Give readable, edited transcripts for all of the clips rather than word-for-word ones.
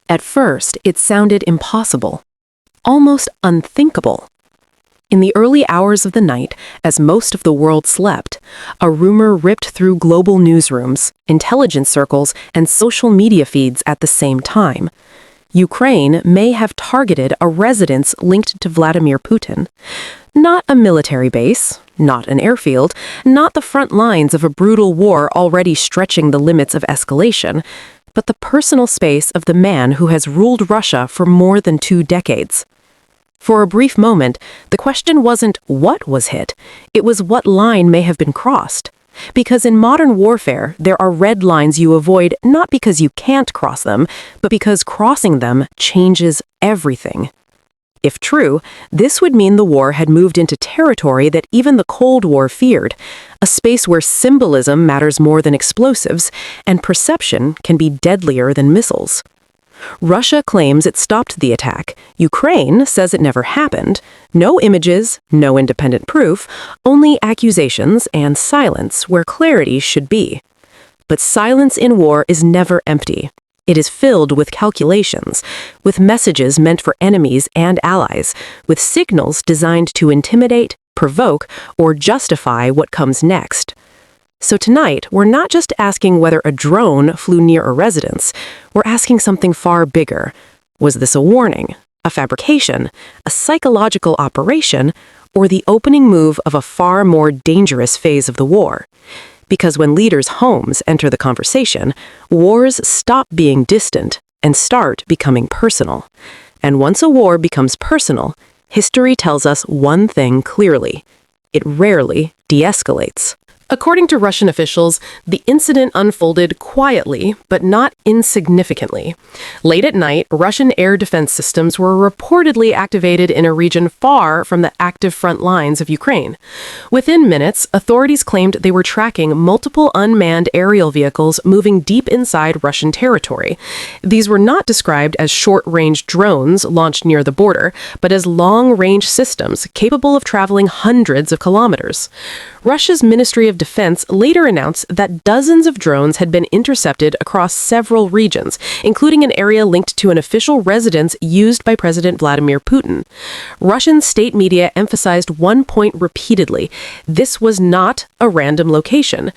At first, it sounded impossible, almost unthinkable. In the early hours of the night, as most of the world slept, a rumor ripped through global newsrooms, intelligence circles, and social media feeds at the same time. Ukraine may have targeted a residence linked to Vladimir Putin. Not a military base, not an airfield, not the front lines of a brutal war already stretching the limits of escalation, but the personal space of the man who has ruled Russia for more than 2 decades. For a brief moment, the question wasn't what was hit, it was what line may have been crossed. Because in modern warfare, there are red lines you avoid not because you can't cross them, but because crossing them changes everything. If true, this would mean the war had moved into territory that even the Cold War feared, a space where symbolism matters more than explosives, and perception can be deadlier than missiles. Russia claims it stopped the attack. Ukraine says it never happened. No images, no independent proof, only accusations and silence where clarity should be. But silence in war is never empty. It is filled with calculations, with messages meant for enemies and allies, with signals designed to intimidate, provoke, or justify what comes next. So tonight, we're not just asking whether a drone flew near a residence, we're asking something far bigger. Was this a warning, a fabrication, a psychological operation, or the opening move of a far more dangerous phase of the war? Because when leaders' homes enter the conversation, wars stop being distant and start becoming personal. And once a war becomes personal, history tells us one thing clearly: it rarely de-escalates. According to Russian officials, the incident unfolded quietly, but not insignificantly. Late at night, Russian air defense systems were reportedly activated in a region far from the active front lines of Ukraine. Within minutes, authorities claimed they were tracking multiple unmanned aerial vehicles moving deep inside Russian territory. These were not described as short-range drones launched near the border, but as long-range systems capable of traveling hundreds of kilometers. Russia's Ministry of Defense later announced that dozens of drones had been intercepted across several regions, including an area linked to an official residence used by President Vladimir Putin. Russian state media emphasized one point repeatedly: this was not a random location.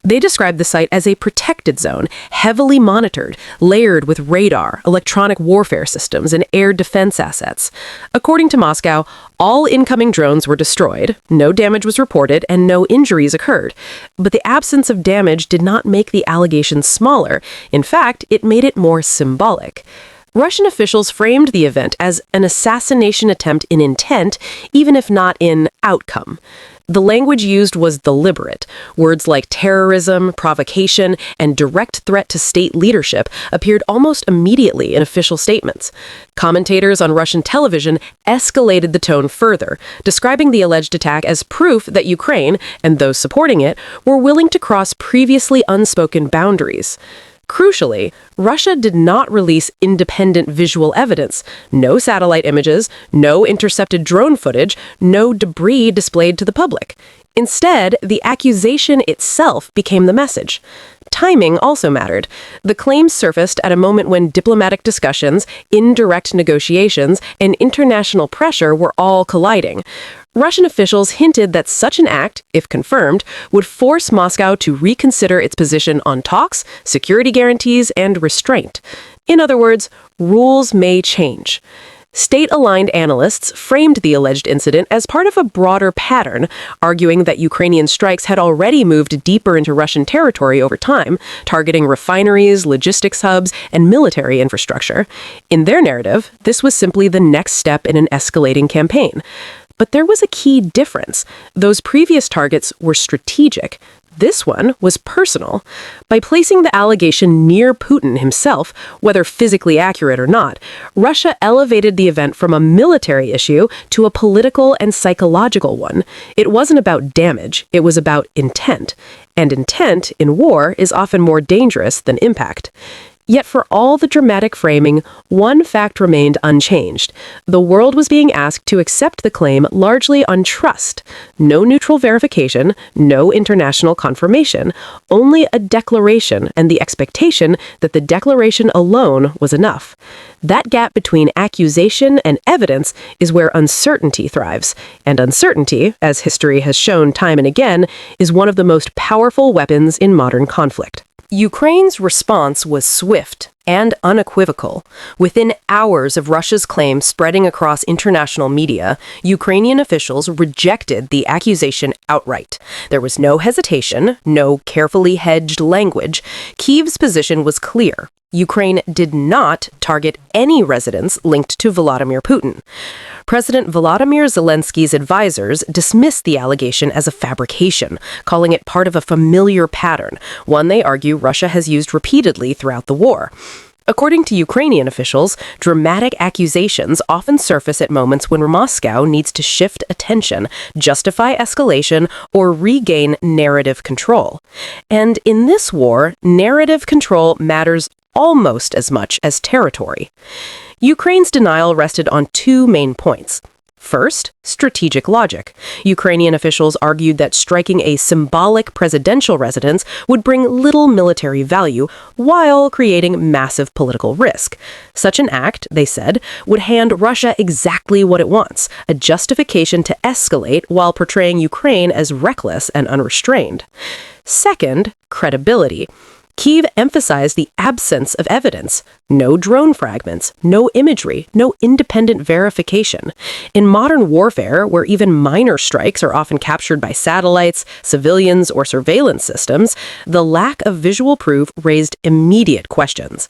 They described the site as a protected zone, heavily monitored, layered with radar, electronic warfare systems, and air defense assets. According to Moscow, all incoming drones were destroyed, no damage was reported, and no injuries occurred. But the absence of damage did not make the allegations smaller. In fact, it made it more symbolic. Russian officials framed the event as an assassination attempt in intent, even if not in outcome. The language used was deliberate. Words like terrorism, provocation, and direct threat to state leadership appeared almost immediately in official statements. Commentators on Russian television escalated the tone further, describing the alleged attack as proof that Ukraine, and those supporting it, were willing to cross previously unspoken boundaries. Crucially, Russia did not release independent visual evidence. No satellite images, no intercepted drone footage, no debris displayed to the public. Instead, the accusation itself became the message. Timing also mattered. The claims surfaced at a moment when diplomatic discussions, indirect negotiations, and international pressure were all colliding. Russian officials hinted that such an act, if confirmed, would force Moscow to reconsider its position on talks, security guarantees, and restraint. In other words, rules may change. State-aligned analysts framed the alleged incident as part of a broader pattern, arguing that Ukrainian strikes had already moved deeper into Russian territory over time, targeting refineries, logistics hubs, and military infrastructure. In their narrative, this was simply the next step in an escalating campaign. But there was a key difference. Those previous targets were strategic. This one was personal. By placing the allegation near Putin himself, whether physically accurate or not, Russia elevated the event from a military issue to a political and psychological one. It wasn't about damage, it was about intent. And intent in war is often more dangerous than impact. Yet for all the dramatic framing, one fact remained unchanged. The world was being asked to accept the claim largely on trust. No neutral verification, no international confirmation, only a declaration and the expectation that the declaration alone was enough. That gap between accusation and evidence is where uncertainty thrives. And uncertainty, as history has shown time and again, is one of the most powerful weapons in modern conflict. Ukraine's response was swift and unequivocal. Within hours of Russia's claim spreading across international media, Ukrainian officials rejected the accusation outright. There was no hesitation, no carefully hedged language. Kyiv's position was clear. Ukraine did not target any residents linked to Vladimir Putin. President Volodymyr Zelensky's advisors dismissed the allegation as a fabrication, calling it part of a familiar pattern, one they argue Russia has used repeatedly throughout the war. According to Ukrainian officials, dramatic accusations often surface at moments when Moscow needs to shift attention, justify escalation, or regain narrative control. And in this war, narrative control matters almost as much as territory. Ukraine's denial rested on two main points. First, strategic logic. Ukrainian officials argued that striking a symbolic presidential residence would bring little military value while creating massive political risk. Such an act, they said, would hand Russia exactly what it wants, a justification to escalate while portraying Ukraine as reckless and unrestrained. Second, credibility. Kyiv emphasized the absence of evidence. No drone fragments, no imagery, no independent verification. In modern warfare, where even minor strikes are often captured by satellites, civilians, or surveillance systems, the lack of visual proof raised immediate questions.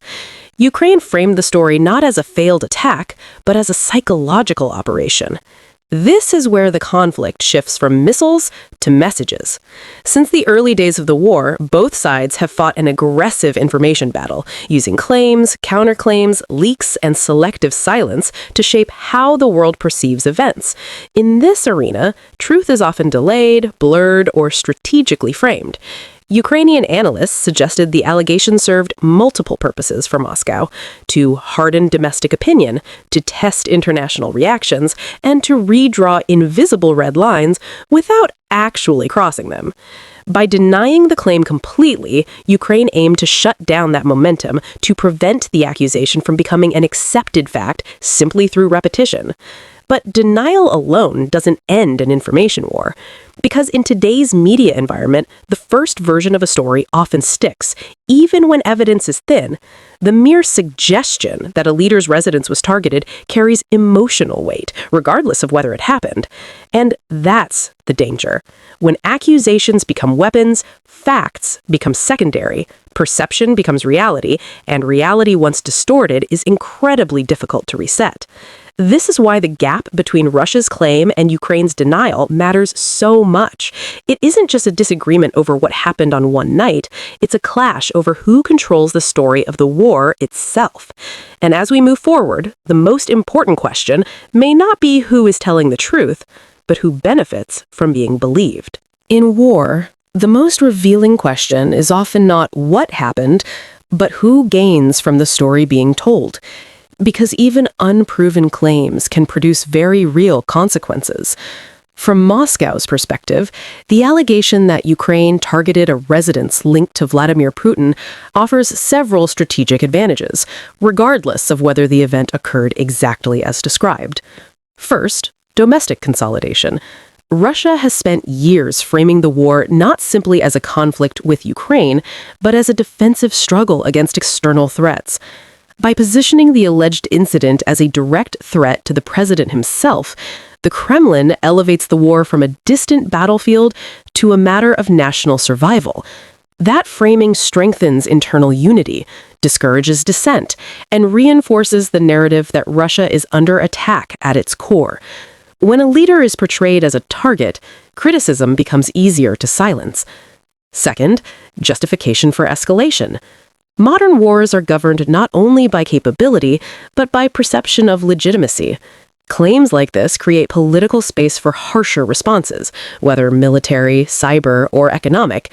Ukraine framed the story not as a failed attack, but as a psychological operation. This is where the conflict shifts from missiles to messages. Since the early days of the war, both sides have fought an aggressive information battle, using claims, counterclaims, leaks, and selective silence to shape how the world perceives events. In this arena, truth is often delayed, blurred, or strategically framed. Ukrainian analysts suggested the allegation served multiple purposes for Moscow: to harden domestic opinion, to test international reactions, and to redraw invisible red lines without actually crossing them. By denying the claim completely, Ukraine aimed to shut down that momentum, to prevent the accusation from becoming an accepted fact simply through repetition. But denial alone doesn't end an information war. Because in today's media environment, the first version of a story often sticks, even when evidence is thin. The mere suggestion that a leader's residence was targeted carries emotional weight, regardless of whether it happened. And that's the danger. When accusations become weapons, facts become secondary, perception becomes reality, and reality once distorted is incredibly difficult to reset. This is why the gap between Russia's claim and Ukraine's denial matters so much. It isn't just a disagreement over what happened on one night, it's a clash over who controls the story of the war itself. And as we move forward, the most important question may not be who is telling the truth, but who benefits from being believed. In war, the most revealing question is often not what happened, but who gains from the story being told. Because even unproven claims can produce very real consequences. From Moscow's perspective, the allegation that Ukraine targeted a residence linked to Vladimir Putin offers several strategic advantages, regardless of whether the event occurred exactly as described. First, domestic consolidation. Russia has spent years framing the war not simply as a conflict with Ukraine, but as a defensive struggle against external threats. By positioning the alleged incident as a direct threat to the president himself, the Kremlin elevates the war from a distant battlefield to a matter of national survival. That framing strengthens internal unity, discourages dissent, and reinforces the narrative that Russia is under attack at its core. When a leader is portrayed as a target, criticism becomes easier to silence. Second, justification for escalation. Modern wars are governed not only by capability, but by perception of legitimacy. Claims like this create political space for harsher responses, whether military, cyber, or economic.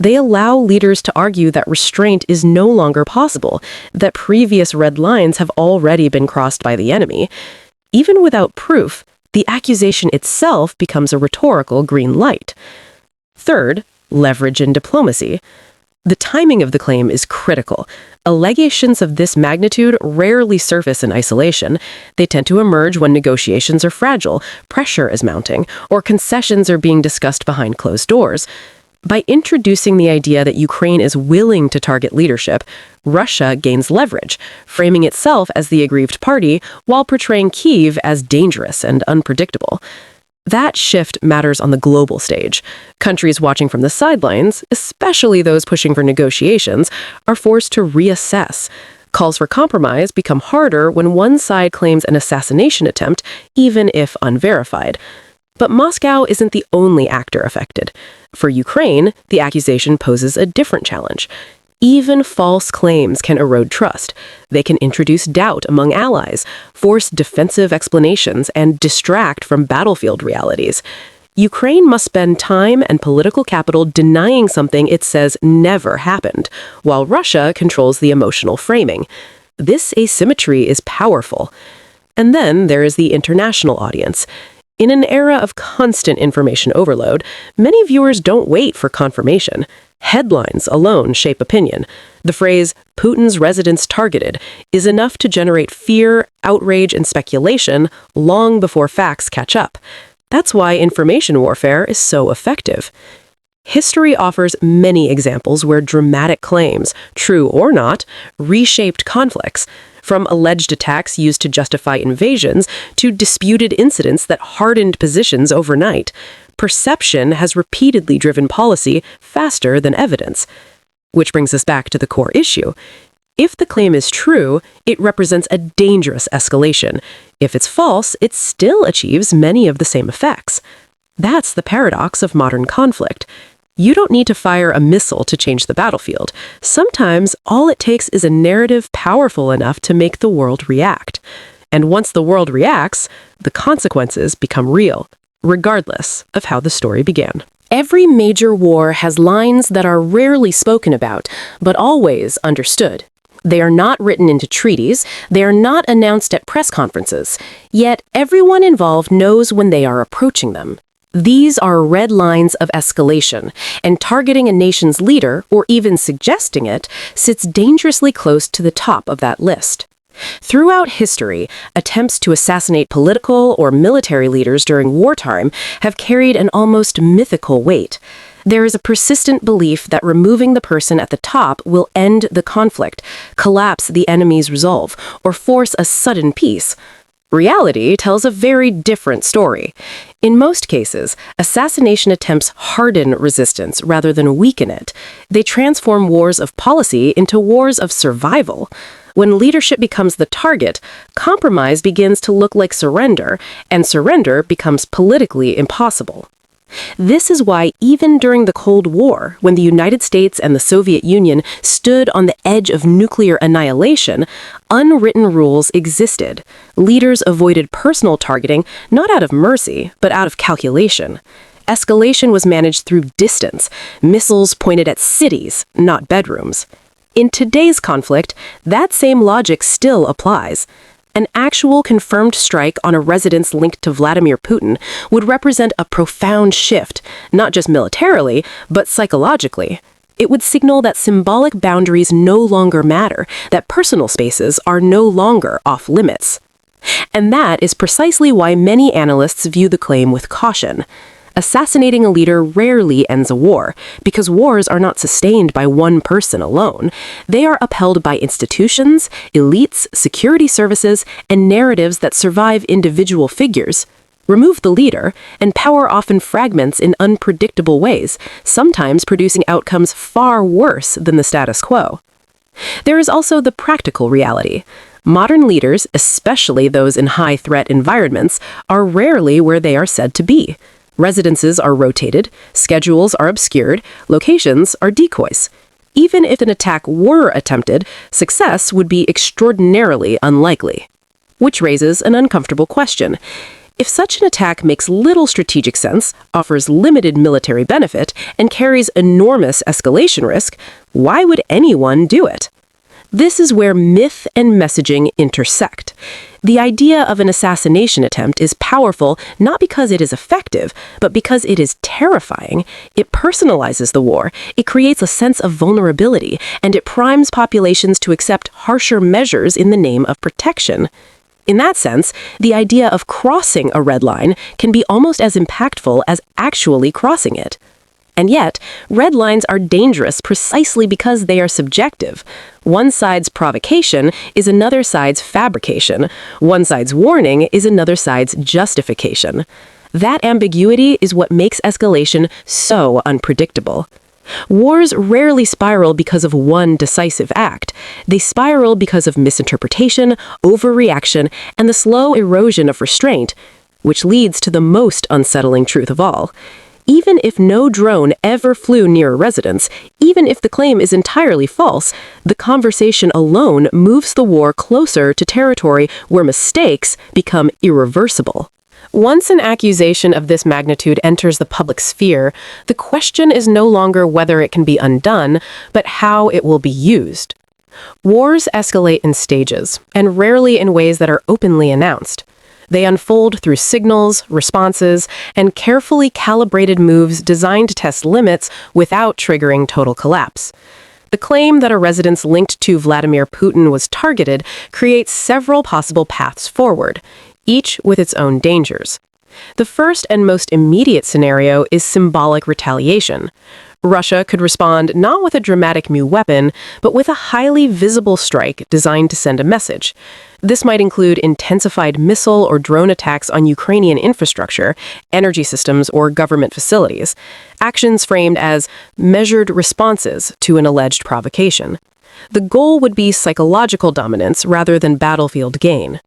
They allow leaders to argue that restraint is no longer possible, that previous red lines have already been crossed by the enemy. Even without proof, the accusation itself becomes a rhetorical green light. Third, leverage in diplomacy. The timing of the claim is critical. Allegations of this magnitude rarely surface in isolation. They tend to emerge when negotiations are fragile, pressure is mounting, or concessions are being discussed behind closed doors. By introducing the idea that Ukraine is willing to target leadership, Russia gains leverage, framing itself as the aggrieved party while portraying Kyiv as dangerous and unpredictable. That shift matters on the global stage. Countries watching from the sidelines, especially those pushing for negotiations, are forced to reassess. Calls for compromise become harder when one side claims an assassination attempt, even if unverified. But Moscow isn't the only actor affected. For Ukraine, the accusation poses a different challenge. Even false claims can erode trust. They can introduce doubt among allies, force defensive explanations, and distract from battlefield realities. Ukraine must spend time and political capital denying something it says never happened, while Russia controls the emotional framing. This asymmetry is powerful. And then there is the international audience. In an era of constant information overload, many viewers don't wait for confirmation. Headlines alone shape opinion. The phrase, "Putin's residence targeted," is enough to generate fear, outrage, and speculation long before facts catch up. That's why information warfare is so effective. History offers many examples where dramatic claims, true or not, reshaped conflicts. From alleged attacks used to justify invasions to disputed incidents that hardened positions overnight, perception has repeatedly driven policy faster than evidence. Which brings us back to the core issue. If the claim is true, it represents a dangerous escalation. If it's false, it still achieves many of the same effects. That's the paradox of modern conflict. You don't need to fire a missile to change the battlefield. Sometimes all it takes is a narrative powerful enough to make the world react. And once the world reacts, the consequences become real, regardless of how the story began. Every major war has lines that are rarely spoken about, but always understood. They are not written into treaties, they are not announced at press conferences, yet everyone involved knows when they are approaching them. These are red lines of escalation, and targeting a nation's leader, or even suggesting it, sits dangerously close to the top of that list. Throughout history, attempts to assassinate political or military leaders during wartime have carried an almost mythical weight. There is a persistent belief that removing the person at the top will end the conflict, collapse the enemy's resolve, or force a sudden peace. Reality tells a very different story. In most cases, assassination attempts harden resistance rather than weaken it. They transform wars of policy into wars of survival. When leadership becomes the target, compromise begins to look like surrender, and surrender becomes politically impossible. This is why even during the Cold War, when the United States and the Soviet Union stood on the edge of nuclear annihilation, unwritten rules existed. Leaders avoided personal targeting not out of mercy, but out of calculation. Escalation was managed through distance. Missiles pointed at cities, not bedrooms. In today's conflict, that same logic still applies. An actual confirmed strike on a residence linked to Vladimir Putin would represent a profound shift, not just militarily, but psychologically. It would signal that symbolic boundaries no longer matter, that personal spaces are no longer off limits. And that is precisely why many analysts view the claim with caution. Assassinating a leader rarely ends a war, because wars are not sustained by one person alone. They are upheld by institutions, elites, security services, and narratives that survive individual figures. Remove the leader, and power often fragments in unpredictable ways, sometimes producing outcomes far worse than the status quo. There is also the practical reality. Modern leaders, especially those in high-threat environments, are rarely where they are said to be. Residences are rotated, schedules are obscured, locations are decoys. Even if an attack were attempted, success would be extraordinarily unlikely. Which raises an uncomfortable question. If such an attack makes little strategic sense, offers limited military benefit, and carries enormous escalation risk, why would anyone do it? This is where myth and messaging intersect. The idea of an assassination attempt is powerful not because it is effective, but because it is terrifying. It personalizes the war, it creates a sense of vulnerability, and it primes populations to accept harsher measures in the name of protection. In that sense, the idea of crossing a red line can be almost as impactful as actually crossing it. And yet, red lines are dangerous precisely because they are subjective. One side's provocation is another side's fabrication. One side's warning is another side's justification. That ambiguity is what makes escalation so unpredictable. Wars rarely spiral because of one decisive act. They spiral because of misinterpretation, overreaction, and the slow erosion of restraint, which leads to the most unsettling truth of all. Even if no drone ever flew near a residence, even if the claim is entirely false, the conversation alone moves the war closer to territory where mistakes become irreversible. Once an accusation of this magnitude enters the public sphere, the question is no longer whether it can be undone, but how it will be used. Wars escalate in stages, and rarely in ways that are openly announced. They unfold through signals, responses, and carefully calibrated moves designed to test limits without triggering total collapse. The claim that a residence linked to Vladimir Putin was targeted creates several possible paths forward, each with its own dangers. The first and most immediate scenario is symbolic retaliation. Russia could respond not with a dramatic new weapon, but with a highly visible strike designed to send a message. This might include intensified missile or drone attacks on Ukrainian infrastructure, energy systems, or government facilities, actions framed as measured responses to an alleged provocation. The goal would be psychological dominance rather than battlefield gain.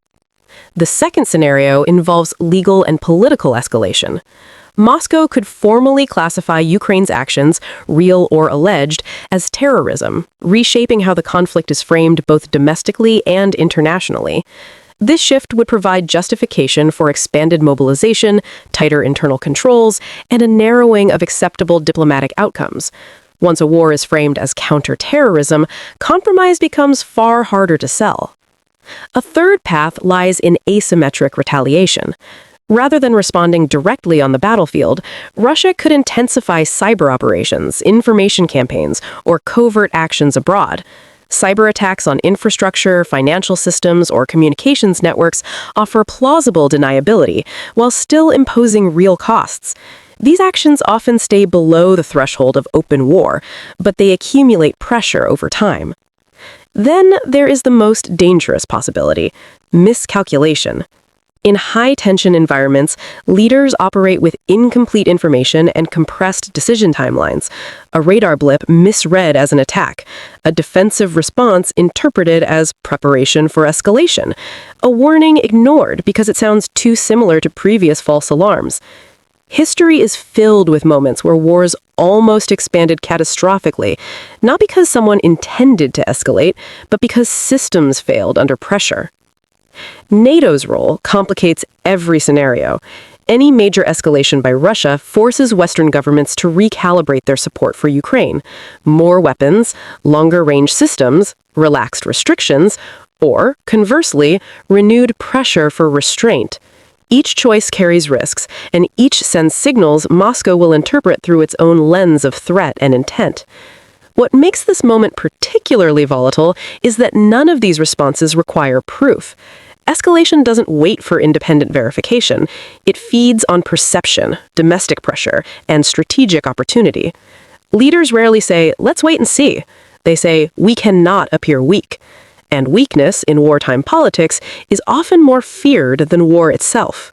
The second scenario involves legal and political escalation. Moscow could formally classify Ukraine's actions, real or alleged, as terrorism, reshaping how the conflict is framed both domestically and internationally. This shift would provide justification for expanded mobilization, tighter internal controls, and a narrowing of acceptable diplomatic outcomes. Once a war is framed as counter-terrorism, compromise becomes far harder to sell. A third path lies in asymmetric retaliation. Rather than responding directly on the battlefield, Russia could intensify cyber operations, information campaigns, or covert actions abroad. Cyber attacks on infrastructure, financial systems, or communications networks offer plausible deniability, while still imposing real costs. These actions often stay below the threshold of open war, but they accumulate pressure over time. Then there is the most dangerous possibility: miscalculation. In high-tension environments, leaders operate with incomplete information and compressed decision timelines. A radar blip misread as an attack, a defensive response interpreted as preparation for escalation, a warning ignored because it sounds too similar to previous false alarms. History is filled with moments where wars almost expanded catastrophically, not because someone intended to escalate, but because systems failed under pressure. NATO's role complicates every scenario. Any major escalation by Russia forces Western governments to recalibrate their support for Ukraine. More weapons, longer-range systems, relaxed restrictions, or, conversely, renewed pressure for restraint. Each choice carries risks, and each sends signals Moscow will interpret through its own lens of threat and intent. What makes this moment particularly volatile is that none of these responses require proof. Escalation doesn't wait for independent verification. It feeds on perception, domestic pressure, and strategic opportunity. Leaders rarely say, "Let's wait and see." They say, "We cannot appear weak." And weakness in wartime politics is often more feared than war itself.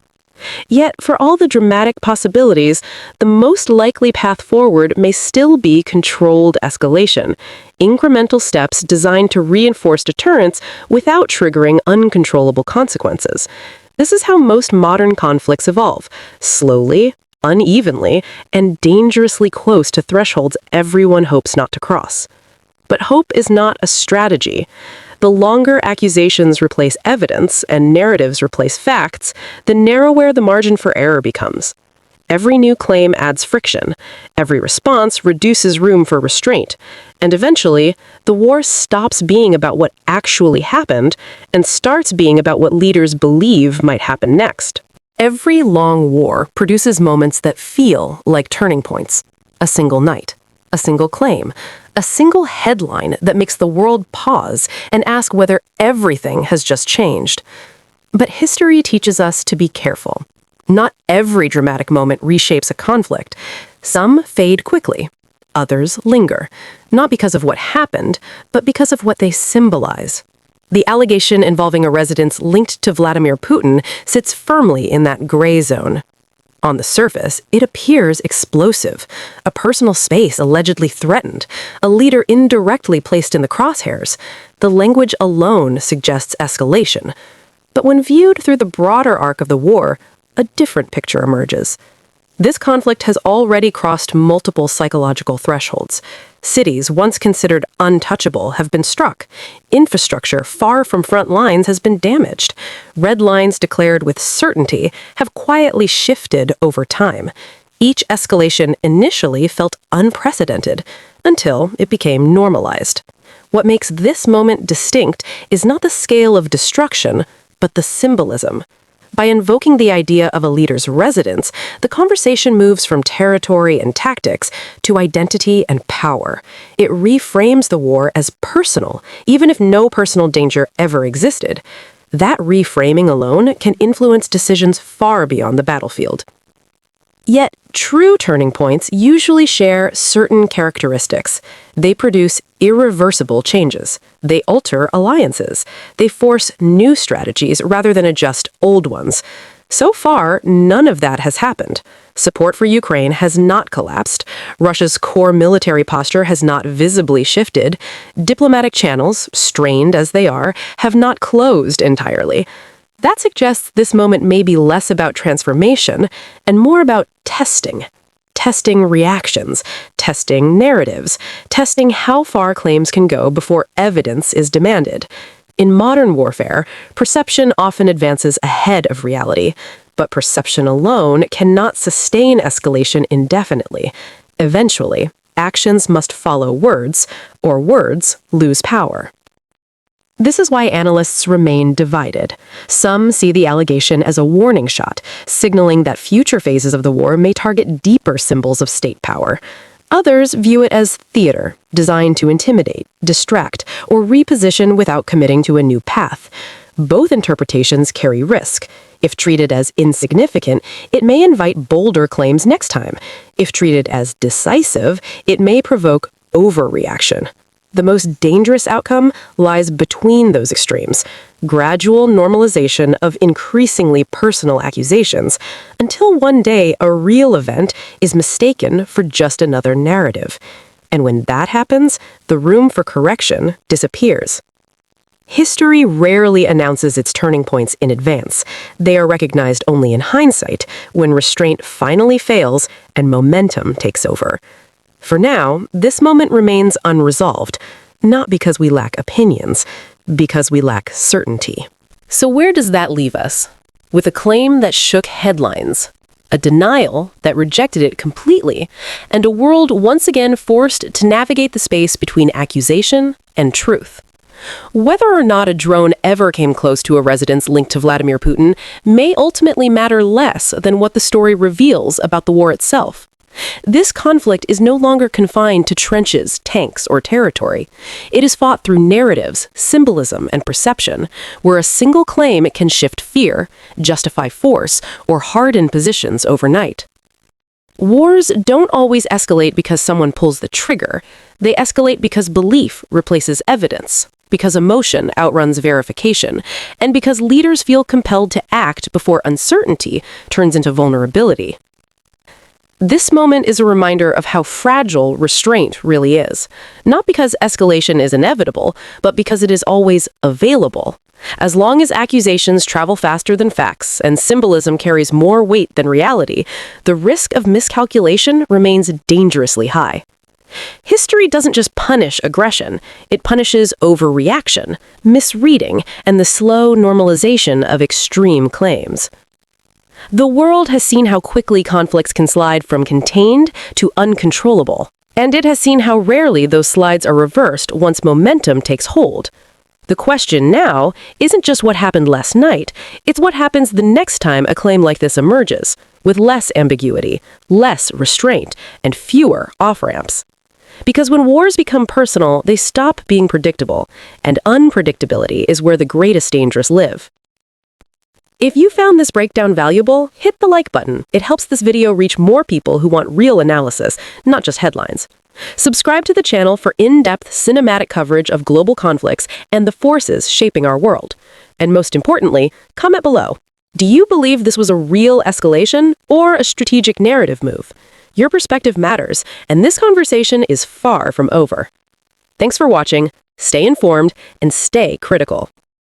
Yet, for all the dramatic possibilities, the most likely path forward may still be controlled escalation, incremental steps designed to reinforce deterrence without triggering uncontrollable consequences. This is how most modern conflicts evolve, slowly, unevenly, and dangerously close to thresholds everyone hopes not to cross. But hope is not a strategy. The longer accusations replace evidence and narratives replace facts, the narrower the margin for error becomes. Every new claim adds friction. Every response reduces room for restraint. And eventually, the war stops being about what actually happened and starts being about what leaders believe might happen next. Every long war produces moments that feel like turning points. A single night, a single claim, a single headline that makes the world pause and ask whether everything has just changed. But history teaches us to be careful. Not every dramatic moment reshapes a conflict. Some fade quickly. Others linger, not because of what happened, but because of what they symbolize. The allegation involving a residence linked to Vladimir Putin sits firmly in that gray zone. On the surface, it appears explosive, a personal space allegedly threatened, a leader indirectly placed in the crosshairs. The language alone suggests escalation. But when viewed through the broader arc of the war, a different picture emerges. This conflict has already crossed multiple psychological thresholds. Cities once considered untouchable have been struck. Infrastructure far from front lines has been damaged. Red lines declared with certainty have quietly shifted over time. Each escalation initially felt unprecedented until it became normalized. What makes this moment distinct is not the scale of destruction, but the symbolism. By invoking the idea of a leader's residence, the conversation moves from territory and tactics to identity and power. It reframes the war as personal, even if no personal danger ever existed. That reframing alone can influence decisions far beyond the battlefield. Yet, true turning points usually share certain characteristics. They produce irreversible changes. They alter alliances. They force new strategies rather than adjust old ones. So far, none of that has happened. Support for Ukraine has not collapsed. Russia's core military posture has not visibly shifted. Diplomatic channels, strained as they are, have not closed entirely. That suggests this moment may be less about transformation and more about testing. Testing reactions, testing narratives, testing how far claims can go before evidence is demanded. In modern warfare, perception often advances ahead of reality, but perception alone cannot sustain escalation indefinitely. Eventually, actions must follow words, or words lose power. This is why analysts remain divided. Some see the allegation as a warning shot, signaling that future phases of the war may target deeper symbols of state power. Others view it as theater, designed to intimidate, distract, or reposition without committing to a new path. Both interpretations carry risk. If treated as insignificant, it may invite bolder claims next time. If treated as decisive, it may provoke overreaction. The most dangerous outcome lies between those extremes, gradual normalization of increasingly personal accusations, until one day a real event is mistaken for just another narrative. And when that happens, the room for correction disappears. History rarely announces its turning points in advance. They are recognized only in hindsight, when restraint finally fails and momentum takes over. For now, this moment remains unresolved, not because we lack opinions, because we lack certainty. So where does that leave us? With a claim that shook headlines, a denial that rejected it completely, and a world once again forced to navigate the space between accusation and truth. Whether or not a drone ever came close to a residence linked to Vladimir Putin may ultimately matter less than what the story reveals about the war itself. This conflict is no longer confined to trenches, tanks, or territory. It is fought through narratives, symbolism, and perception, where a single claim can shift fear, justify force, or harden positions overnight. Wars don't always escalate because someone pulls the trigger. They escalate because belief replaces evidence, because emotion outruns verification, and because leaders feel compelled to act before uncertainty turns into vulnerability. This moment is a reminder of how fragile restraint really is, not because escalation is inevitable, but because it is always available. As long as accusations travel faster than facts and symbolism carries more weight than reality, the risk of miscalculation remains dangerously high. History doesn't just punish aggression, it punishes overreaction, misreading, and the slow normalization of extreme claims. The world has seen how quickly conflicts can slide from contained to uncontrollable, and it has seen how rarely those slides are reversed once momentum takes hold. The question now isn't just what happened last night, it's what happens the next time a claim like this emerges, with less ambiguity, less restraint, and fewer off-ramps. Because when wars become personal, they stop being predictable, and unpredictability is where the greatest dangers live. If you found this breakdown valuable, hit the like button. It helps this video reach more people who want real analysis, not just headlines. Subscribe to the channel for in-depth cinematic coverage of global conflicts and the forces shaping our world. And most importantly, comment below. Do you believe this was a real escalation or a strategic narrative move? Your perspective matters, and this conversation is far from over. Thanks for watching, stay informed, and stay critical.